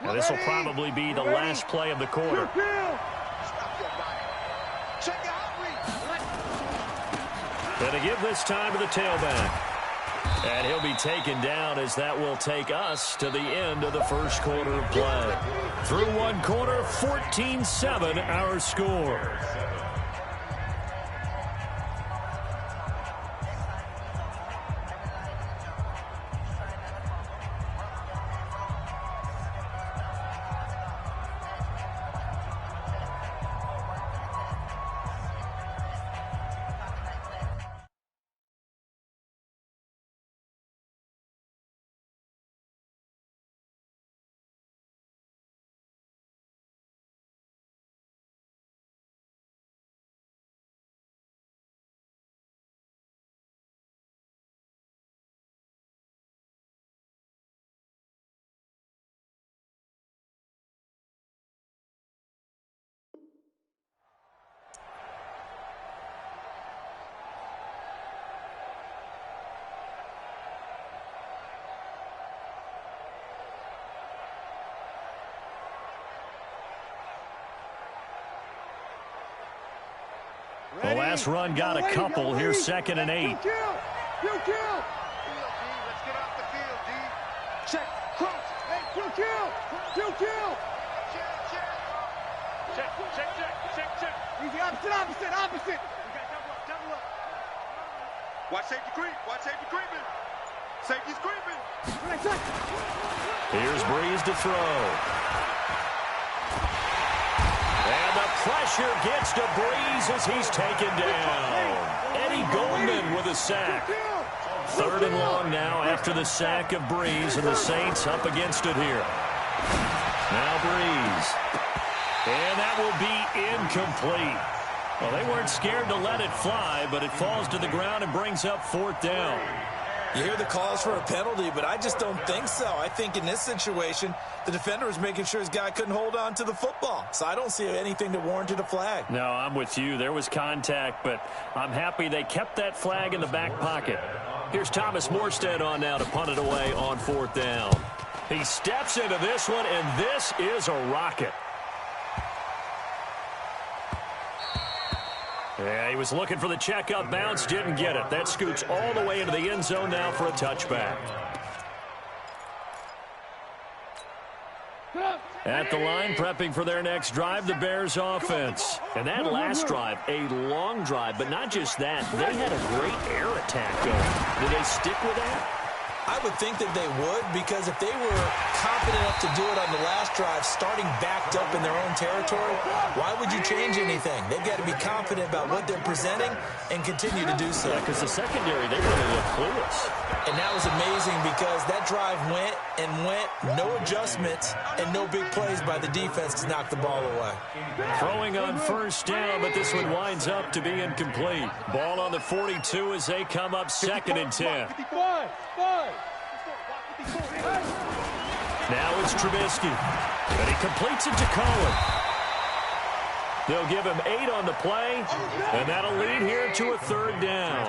Now, this will probably be the last play of the quarter. Going to give this time to the tailback. And he'll be taken down as that will take us to the end of the first quarter of play. Through one quarter, 14-7 our score. The last run got a couple. Here's 2nd and 8. Let's get off the field, D. Check, cross. Hey, kill. Check. Easy, opposite. We got double up. Watch safety creeping. Safety's creeping. Here's Breeze to throw. And the pressure gets to Breeze as he's taken down. Eddie Goldman with a sack. 3rd and long now after the sack of Breeze, and the Saints up against it here. Now Breeze. And that will be incomplete. Well, they weren't scared to let it fly, but it falls to the ground and brings up 4th down. You hear the calls for a penalty, but I just don't think so. I think in this situation, the defender was making sure his guy couldn't hold on to the football. So I don't see anything that warranted a flag. No, I'm with you. There was contact, but I'm happy they kept that flag in the back pocket. Here's Thomas Morstead on now to punt it away on 4th down. He steps into this one, and this is a rocket. Yeah, he was looking for the checkup bounce, didn't get it. That scoots all the way into the end zone now for a touchback. At the line, prepping for their next drive, the Bears offense. And that last drive, a long drive, but not just that. They had a great air attack going. Did they stick with that? I would think that they would, because if they were confident enough to do it on the last drive, starting backed up in their own territory, why would you change anything? They've got to be confident about what they're presenting and continue to do so. Yeah, because the secondary, they really look clueless. And that was amazing because that drive went, no adjustments, and no big plays by the defense to knock the ball away. Throwing on 1st down, but this one winds up to be incomplete. Ball on the 42 as they come up 2nd and 10. Now it's Trubisky, and he completes it to Cohen. They'll give him 8 on the play, and that'll lead here to a 3rd down.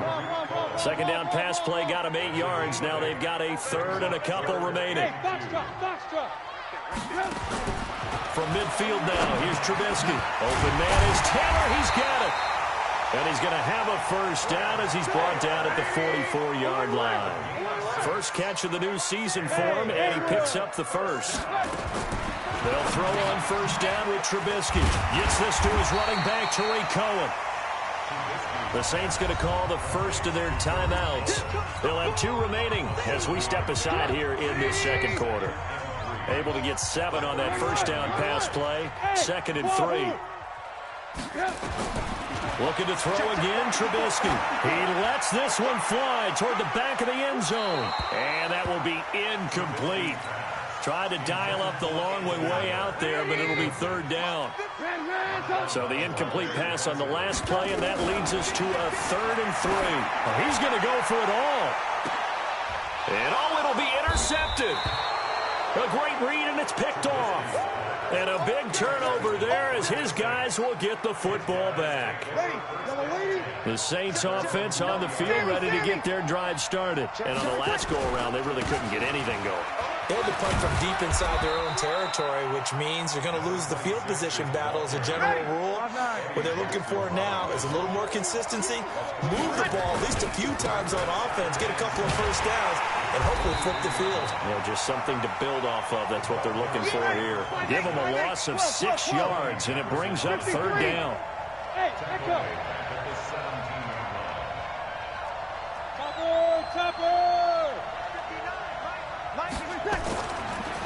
2nd down pass play got him 8 yards. Now they've got a 3rd and a couple remaining. From midfield now, here's Trubisky. Open man is Taylor. He's got it. And he's going to have a 1st down as he's brought down at the 44-yard line. First catch of the new season for him, and he picks up the 1st. They'll throw on 1st down with Trubisky. Gets this to his running back, Tariq Cohen. The Saints going to call the first of their timeouts. They'll have 2 remaining as we step aside here in this 2nd quarter. Able to get 7 on that 1st down pass play. 2nd and 3. Looking to throw again, Trubisky. He lets this one fly toward the back of the end zone. And that will be incomplete. Tried to dial up the long way out there, but it'll be 3rd down. So the incomplete pass on the last play, and that leads us to a 3rd and 3. Well, he's going to go for it all. And it'll be intercepted. A great read, and it's picked off. And a big turnover there as his guys will get the football back. The Saints offense on the field ready to get their drive started. And on the last go-around, they really couldn't get anything going. They had to punt from deep inside their own territory, which means you're going to lose the field position battle as a general rule. What they're looking for now is a little more consistency, move the ball at least a few times on offense, get a couple of first downs, and hopefully flip the field. Just something to build off of. That's what they're looking for here. Give them a loss of 6 yards, and it brings up 3rd down. Hey, echo. Topper!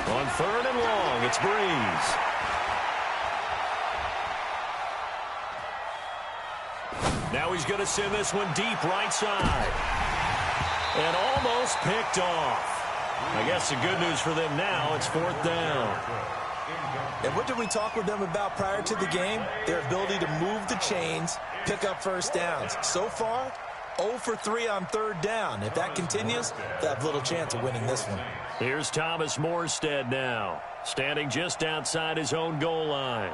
On 3rd and long, it's Breeze. Now he's going to send this one deep right side. And almost picked off. I guess the good news for them now, it's 4th down. And what did we talk with them about prior to the game? Their ability to move the chains, pick up first downs. So far, 0 for 3 on 3rd down. If that continues, they have little chance of winning this one. Here's Thomas Morstead now, standing just outside his own goal line.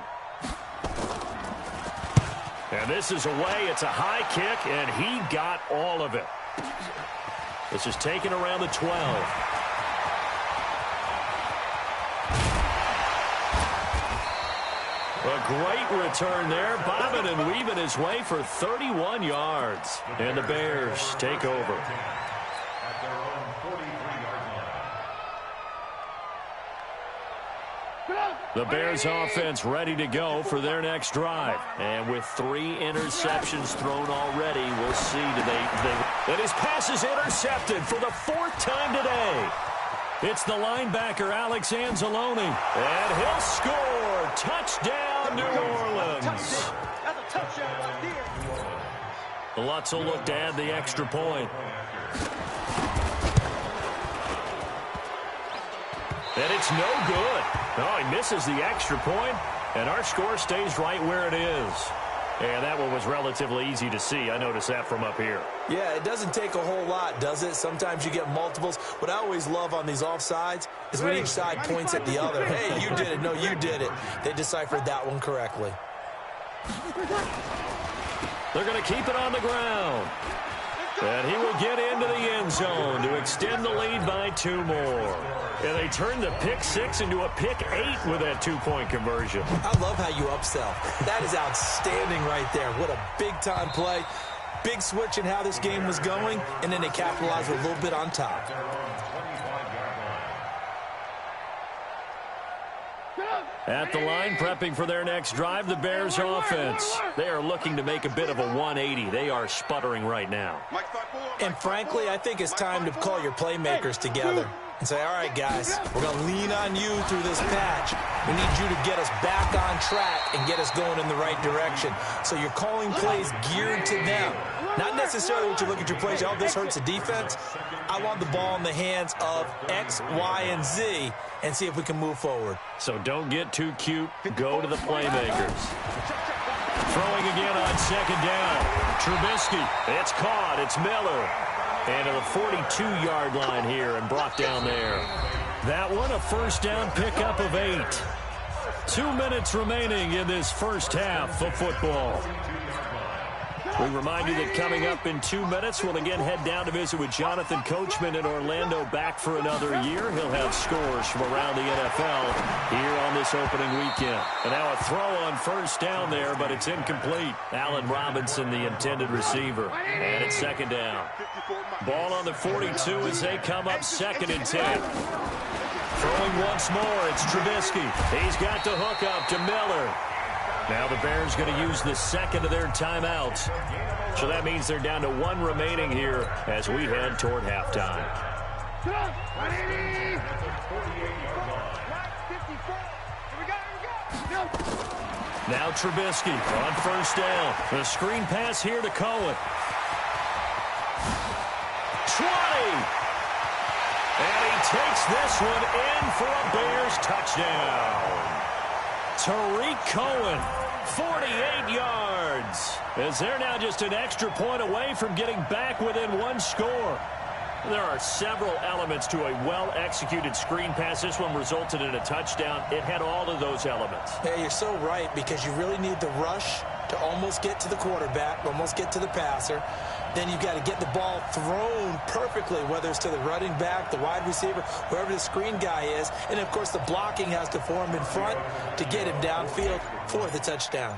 And this is away. It's a high kick, and he got all of it. This is taken around the 12. A great return there, bobbing and weaving his way for 31 yards. And the Bears take over. The Bears offense ready to go for their next drive. And with 3 interceptions thrown already, we'll see and his pass is intercepted for the 4th time today. It's the linebacker, Alex Anzalone. And he'll score. Touchdown, New Orleans. That's a touchdown right there. Lutz will look to add the extra point. And it's no good. Oh, he misses the extra point, and our score stays right where it is. And that one was relatively easy to see. I noticed that from up here. Yeah, it doesn't take a whole lot, does it? Sometimes you get multiples. What I always love on these offsides is when each side points at the other. Hey, you did it. No, you did it. They deciphered that one correctly. They're going to keep it on the ground. And he will get into the end zone to extend the lead by 2 more. And they turn the pick 6 into a pick 8 with that 2-point conversion. I love how you upsell. That is outstanding right there. What a big-time play. Big switch in how this game was going, and then they capitalized with a little bit on top. At the line, prepping for their next drive, the Bears offense. They are looking to make a bit of a 180. They are sputtering right now. And frankly, I think it's time to call your playmakers together and say, all right, guys, we're going to lean on you through this patch. We need you to get us back on track and get us going in the right direction. So you're calling plays geared to them. Not necessarily what you look at your plays, oh, this hurts the defense. I want the ball in the hands of X, Y, and Z and see if we can move forward. So don't get too cute. Go to the playmakers. Throwing again on 2nd down. Trubisky. It's caught. It's Miller. And to the 42-yard line here and brought down there. That one, a 1st down pickup of 8. 2 minutes remaining in this first half of football. We remind you that coming up in 2 minutes, we'll again head down to visit with Jonathan Coachman in Orlando, back for another year. He'll have scores from around the NFL here on this opening weekend. And now a throw on 1st down there, but it's incomplete. Allen Robinson, the intended receiver. And it's 2nd down. Ball on the 42 as they come up 2nd and 10. Throwing once more, it's Trubisky. He's got the hook up to Miller. Now the Bears going to use the 2nd of their timeouts. So that means they're down to 1 remaining here as we head toward halftime. Now Trubisky on 1st down. The screen pass here to Cohen. 20. And he takes this one in for a Bears touchdown. Tariq Cohen, 48 yards. As they're now just an extra point away from getting back within 1 score. There are several elements to a well-executed screen pass. This one resulted in a touchdown. It had all of those elements. Yeah, you're so right, because you really need the rush to almost get to the quarterback, almost get to the passer. Then you've got to get the ball thrown perfectly, whether it's to the running back, the wide receiver, whoever the screen guy is. And, of course, the blocking has to form in front to get him downfield for the touchdown.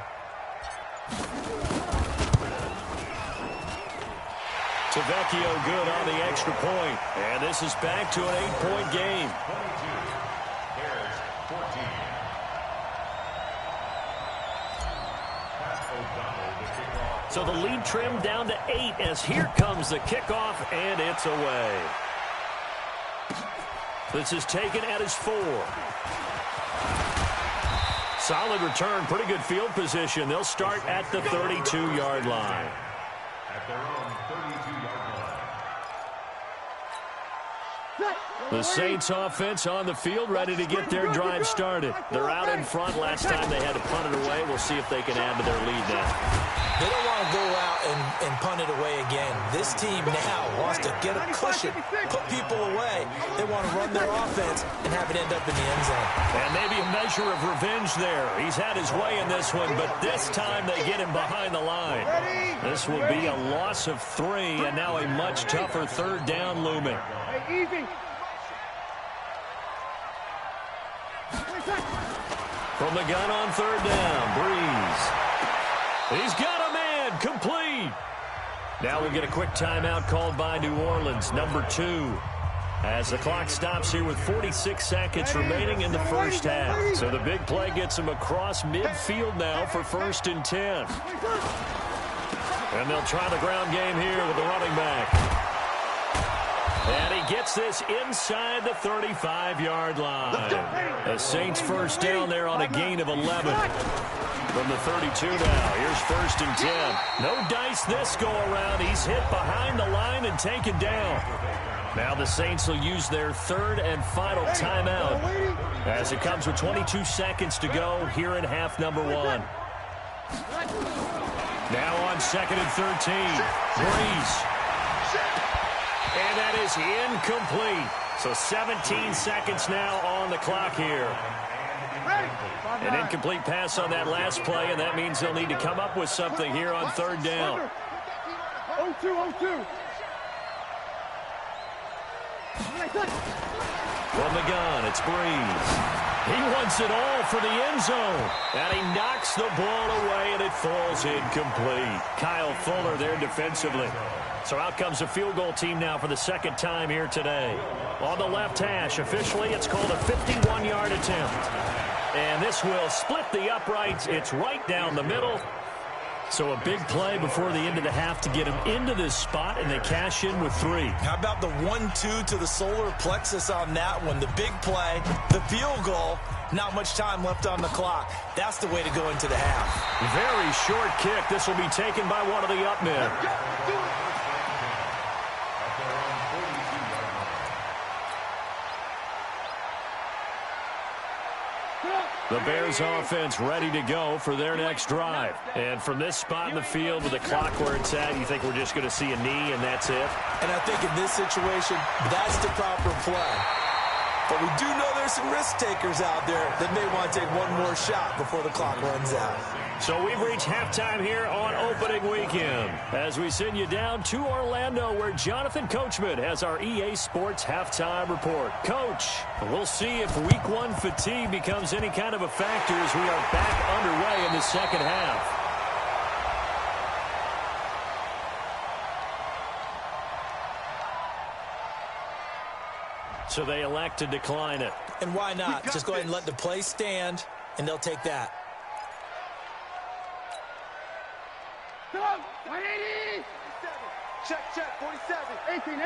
Tavecchio good on the extra point. And this is back to an 8-point game. So the lead trimmed down to 8 as here comes the kickoff, and it's away. This is taken at his 4. Solid return, pretty good field position. They'll start at the 32-yard line. At their own 32-yard line. The Saints offense on the field, ready to get their drive started. They're out in front. Last time they had to punt it away. We'll see if they can add to their lead now. They don't want to go out and punt it away again. This team now wants to get a cushion, put people away. They want to run their offense and have it end up in the end zone. And maybe a measure of revenge there. He's had his way in this one, but this time they get him behind the line. This will be a loss of 3, and now a much tougher third down looming. From the gun on third down, Breeze. He's got a man, complete. Now we'll get a quick timeout called by New Orleans, number 2. As the clock stops here with 46 seconds remaining in the first half. So the big play gets him across midfield now for 1st and 10. And they'll try the ground game here with the running back. And he gets this inside the 35-yard line. The Saints first down there on a gain of 11. From the 32 now, here's 1st and 10. No dice this go-around. He's hit behind the line and taken down. Now the Saints will use their 3rd and final timeout as it comes with 22 seconds to go here in half number 1. Now on 2nd and 13, Breeze. And that is incomplete. So 17 seconds now on the clock here. An incomplete pass on that last play, and that means they'll need to come up with something here on 3rd down. 0-2. From the gun, it's Breeze. He wants it all for the end zone. And he knocks the ball away, and it falls incomplete. Kyle Fuller there defensively. So out comes a field goal team now for the 2nd time here today. On the left hash, officially, it's called a 51-yard attempt. And this will split the uprights. It's right down the middle. So a big play before the end of the half to get them into this spot, and they cash in with 3. How about the 1-2 to the solar plexus on that one? The big play, the field goal, not much time left on the clock. That's the way to go into the half. Very short kick. This will be taken by one of the up men. The Bears offense ready to go for their next drive. And from this spot in the field with the clock where it's at, you think we're just going to see a knee and that's it? And I think in this situation, that's the proper play. But we do know there's some risk takers out there that may want to take one more shot before the clock runs out. So we've reached halftime here on opening weekend as we send you down to Orlando where Jonathan Coachman has our EA Sports halftime report. Coach, we'll see if week 1 fatigue becomes any kind of a factor as we are back underway in the second half. So they elect to decline it. And why not? Just go ahead and let the play stand, and they'll take that. Go! 180! Check, 47. 18.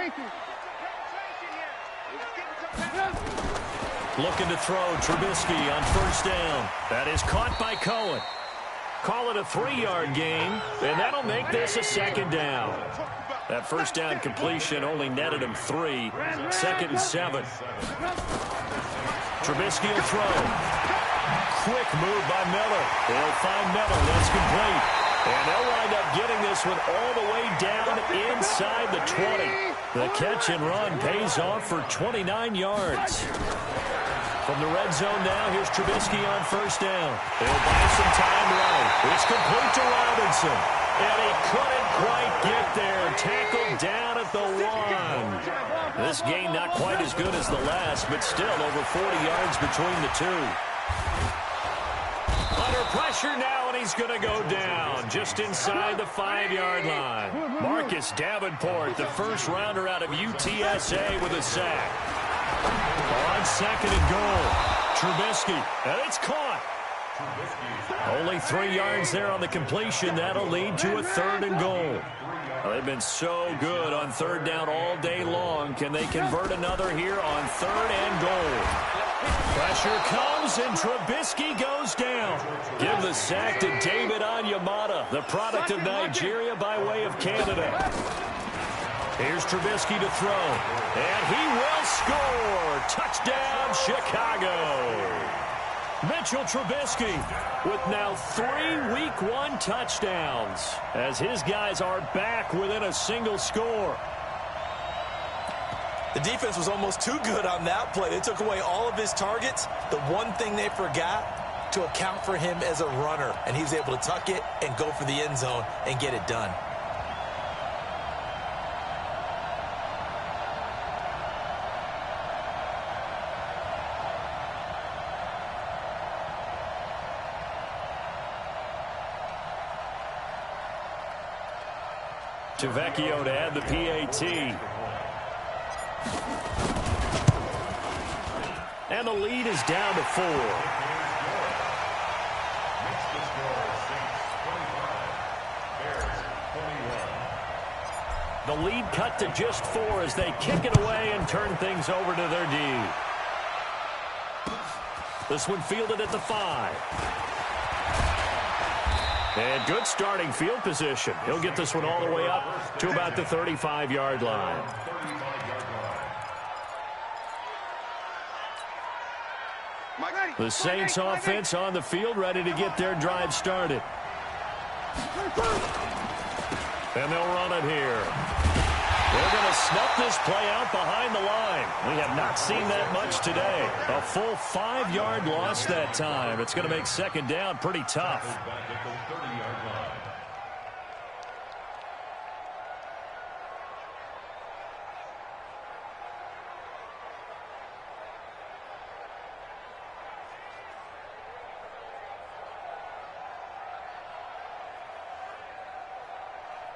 Looking to throw Trubisky on 1st down. That is caught by Cohen. Call it a 3-yard gain, and that'll make this a 2nd down. That 1st down completion only netted him 3. 2nd and 7. Trubisky will throw. Quick move by Miller. They'll find Miller. That's complete. And they'll wind up getting this one all the way down inside the 20. The catch and run pays off for 29 yards. From the red zone now, here's Trubisky on first down. They'll buy some time running. It's complete to Robinson. And he couldn't quite get there. Tackled down at the 1. This game not quite as good as the last, but still over 40 yards between the two. Under pressure now, and he's going to go down just inside the 5-yard line. Marcus Davenport, the first rounder out of UTSA, with a sack. On second and goal, Trubisky, and it's caught. Only 3 yards there on the completion. That'll lead to a 3rd and goal. Well, they've been so good on 3rd down all day long. Can they convert another here on 3rd and goal? Pressure comes, and Trubisky goes down. Give the sack to David Onyemata, the product of Nigeria by way of Canada. Here's Trubisky to throw, and he will score. Touchdown, Chicago. Mitchell Trubisky with now 3 Week 1 touchdowns as his guys are back within a single score. The defense was almost too good on that play. They took away all of his targets. The one thing they forgot, to account for him as a runner, and he was able to tuck it and go for the end zone and get it done. Vecchio to add the PAT. And the lead is down to 4. The lead cut to just 4 as they kick it away and turn things over to their D. This one fielded at the 5. And good starting field position. He'll get this one all the way up to about the 35-yard line. The Saints offense on the field, ready to get their drive started. And they'll run it here. They're going to snuff this play out behind the line. We have not seen that much today. A full 5-yard loss that time. It's going to make second down pretty tough.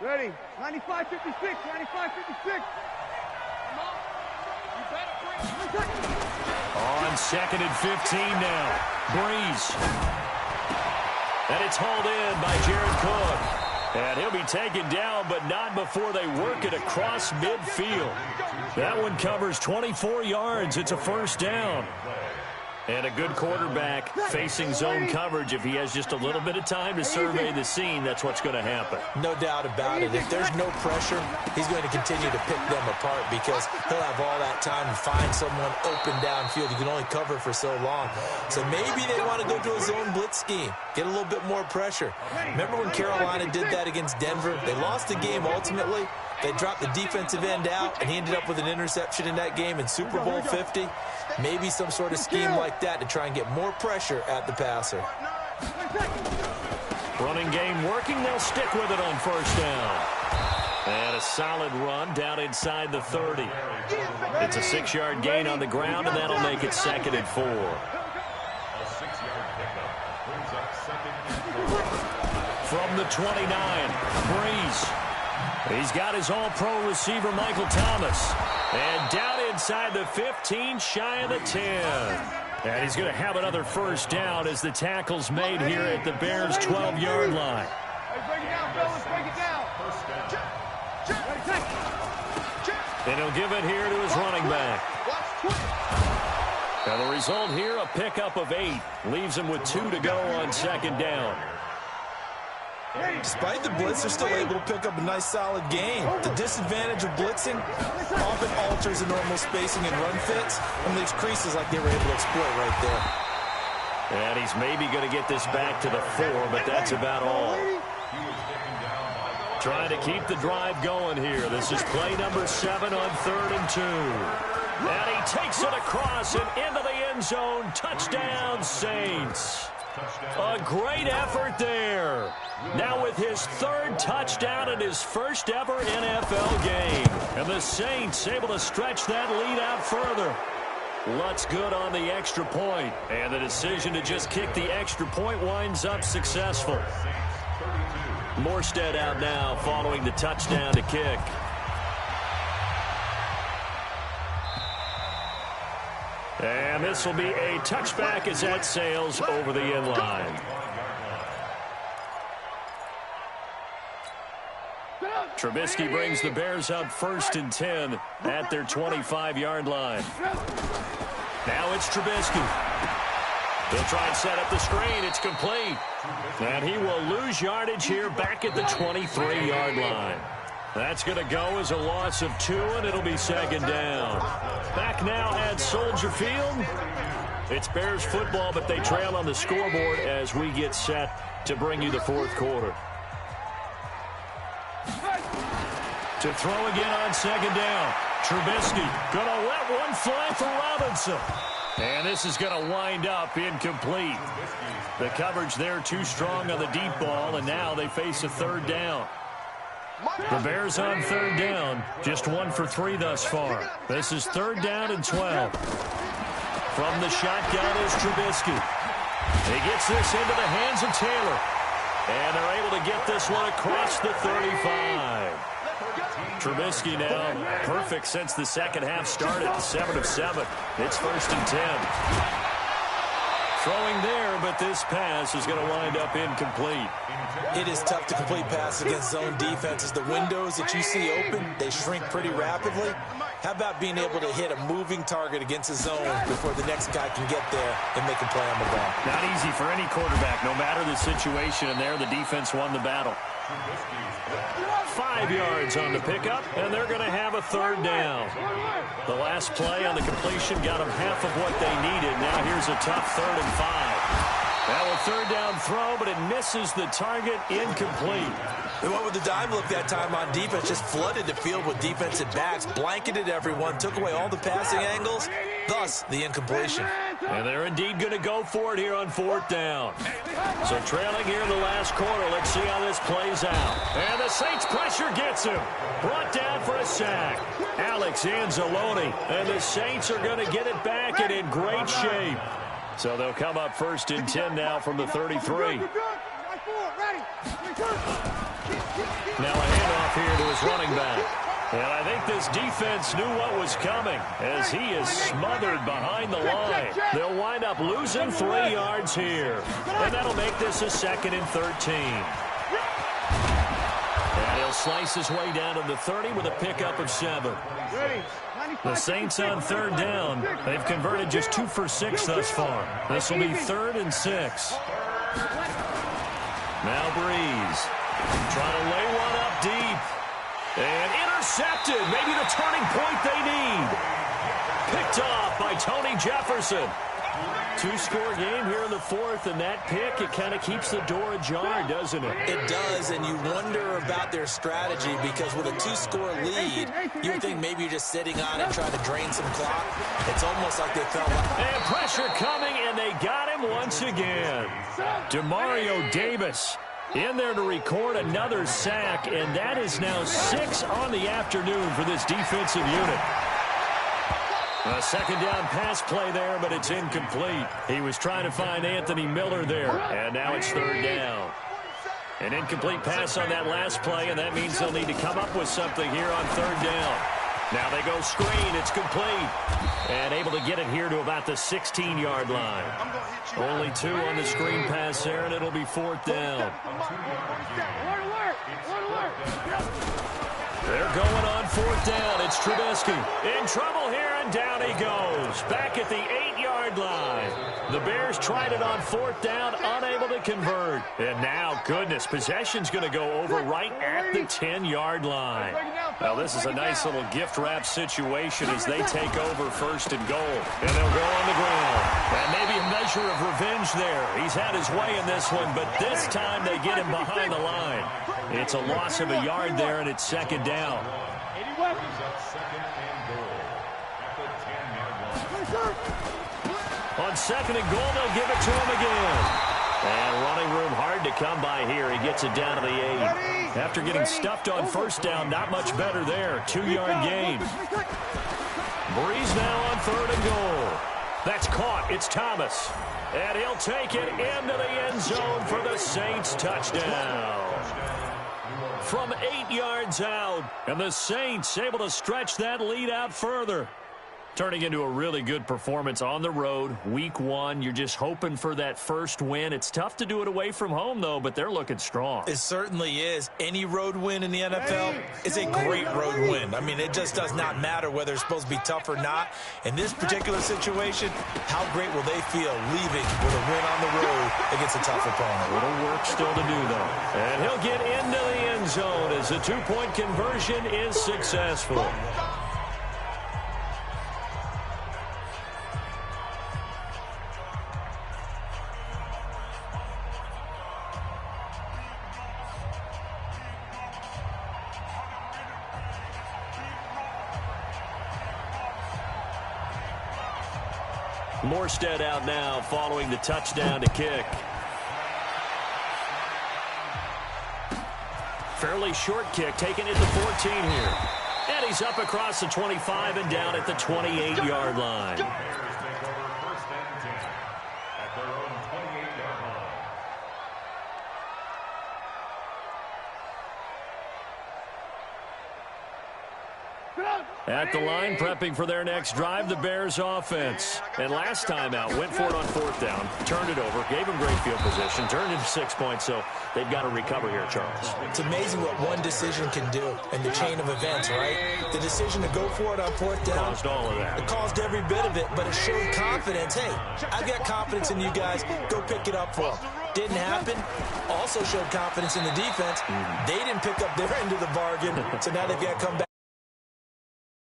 Ready. 95-56. 95-56. On second and 15 now. Breeze. And it's hauled in by Jared Cook. And he'll be taken down, but not before they work it across midfield. That one covers 24 yards. It's a first down. And a good quarterback facing zone coverage. If he has just a little bit of time to survey the scene, that's what's going to happen. No doubt about it. If there's no pressure, he's going to continue to pick them apart because he'll have all that time to find someone open downfield. You can only cover for so long. So maybe they want to go to a zone blitz scheme, get a little bit more pressure. Remember when Carolina did that against Denver? They lost the game ultimately. They dropped the defensive end out, and he ended up with an interception in that game in Super Bowl 50. Maybe some sort of scheme like that to try and get more pressure at the passer. Running game working. They'll stick with it on first down. And a solid run down inside the 30. It's a 6-yard gain on the ground, and that'll make it second and 4. From the 29, Breeze. He's got his all-pro receiver, Michael Thomas. And down inside the 15, shy of the 10. And he's going to have another first down as the tackle's made here at the Bears' 12-yard line. Break it down, fellas. Break it down. And he'll give it here to his running back. Now the result here, a pickup of 8. Leaves him with 2 to go on second down. Despite the blitz, they're still able to pick up a nice, solid gain. The disadvantage of blitzing often alters the normal spacing and run fits, and leaves creases like they were able to exploit right there. And he's maybe going to get this back to the 4, but that's about all. Trying to keep the drive going here. This is play number 7 on 3rd and 2. And he takes it across and into the end zone. Touchdown, Saints. A great effort there. Now with his third touchdown in his first ever NFL game. And the Saints able to stretch that lead out further. Lutz good on the extra point. And the decision to just kick the extra point winds up successful. Morstead out now following the touchdown to kick. And this will be a touchback as that sails over the end line. Trubisky brings the Bears up 1st and 10 at their 25-yard line. Now it's Trubisky. He'll try and set up the screen. It's complete. And he will lose yardage here back at the 23-yard line. That's going to go as a loss of 2, and it'll be 2nd down. Back now at Soldier Field. It's Bears football, but they trail on the scoreboard as we get set to bring you the 4th quarter. To throw again on 2nd down. Trubisky going to let one fly for Robinson. And this is going to wind up incomplete. The coverage there too strong on the deep ball, and now they face a 3rd down. The Bears on 3rd down, just 1 for 3 thus far. This is 3rd down and 12. From the shotgun is Trubisky. He gets this into the hands of Taylor. And they're able to get this one across the 35. Trubisky now perfect since the second half started, 7 of 7. It's 1st and 10. Throwing there, but this pass is going to wind up incomplete. It is tough to complete passes against zone defenses. The windows that you see open, they shrink pretty rapidly. How about being able to hit a moving target against a zone before the next guy can get there and make a play on the ball? Not easy for any quarterback, no matter the situation, and there the defense won the battle. 5 yards on the pickup, and they're going to have a 3rd down. The last play on the completion got them half of what they needed. Now here's a tough 3rd and 5. Now a 3rd down throw, but it misses the target, incomplete. They went with the dime look that time on defense, just flooded the field with defensive backs, blanketed everyone, took away all the passing angles, thus the incompletion. And they're indeed going to go for it here on 4th down. So trailing here in the last quarter, let's see how this plays out. And the Saints pressure gets him. Brought down for a sack. Alex Anzalone. And the Saints are going to get it back and in great shape. So they'll come up 1st and 10 now from the 33. Now a handoff here to his running back. And I think this defense knew what was coming as he is smothered behind the line. They'll wind up losing 3 yards here. And that'll make this a 2nd and 13. And he'll slice his way down to the 30 with a pickup of 7. The Saints on 3rd down. They've converted just 2 for 6 thus far. This will be 3rd and 6. Now Breeze. Trying to lay one up deep. And intercepted. Maybe the turning point they need. Picked off by Tony Jefferson. 2-score game here in the 4th, and that pick, it kind of keeps the door ajar, doesn't it? It does, and you wonder about their strategy because with a 2-score lead, you would think maybe you're just sitting on it trying to drain some clock. It's almost like they felt like... And pressure coming, and they got him once again. Demario Davis in there to record another sack, and that is now 6 on the afternoon for this defensive unit. A 2nd down pass play there, but it's incomplete. He was trying to find Anthony Miller there, and now it's 3rd down. An incomplete pass on that last play, and that means they'll need to come up with something here on 3rd down. Now they go screen. It's complete. And able to get it here to about the 16-yard line. Only 2 on the screen pass there, and it'll be 4th down. They're going on 4th down. It's Trubisky in trouble here, and down he goes. Back at the 8-yard line. The Bears tried it on 4th down, unable to convert. And now, goodness, possession's going to go over right at the 10-yard line. Well, this is a nice little gift wrap situation as they take over 1st and goal. And they'll go on the ground. And maybe a measure of revenge there. He's had his way in this one, but this time they get him behind the line. It's a loss of a yard there, and it's 2nd down. On second and goal, they'll give it to him again. And running room hard to come by here. He gets it down to the 8. After getting stuffed on first down, not much better there. 2-yard gain. Breeze now on third and goal. That's caught. It's Thomas. And he'll take it into the end zone for the Saints touchdown. From 8 yards out. And the Saints able to stretch that lead out further. Turning into a really good performance on the road. Week 1, you're just hoping for that first win. It's tough to do it away from home, though, but they're looking strong. It certainly is. Any road win in the NFL is a great road win. I mean, it just does not matter whether it's supposed to be tough or not. In this particular situation, how great will they feel leaving with a win on the road against a tough opponent? A little work still to do, though. And he'll get into the end zone as the 2-point conversion is successful. Morstead out now following the touchdown to kick. Fairly short kick, taking it to 14 here. And he's up across the 25 and down at the 28-yard line. At the line, prepping for their next drive, the Bears offense. And last time out, went for it on fourth down, turned it over, gave them great field position, turned into 6 points, so they've got to recover here, Charles. It's amazing what one decision can do in the chain of events, right? The decision to go for it on fourth down. Caused all of that. It caused every bit of it, but it showed confidence. Hey, I've got confidence in you guys. Go pick it up for them. Didn't happen. Also showed confidence in the defense. They didn't pick up their end of the bargain, so now they've got to come back.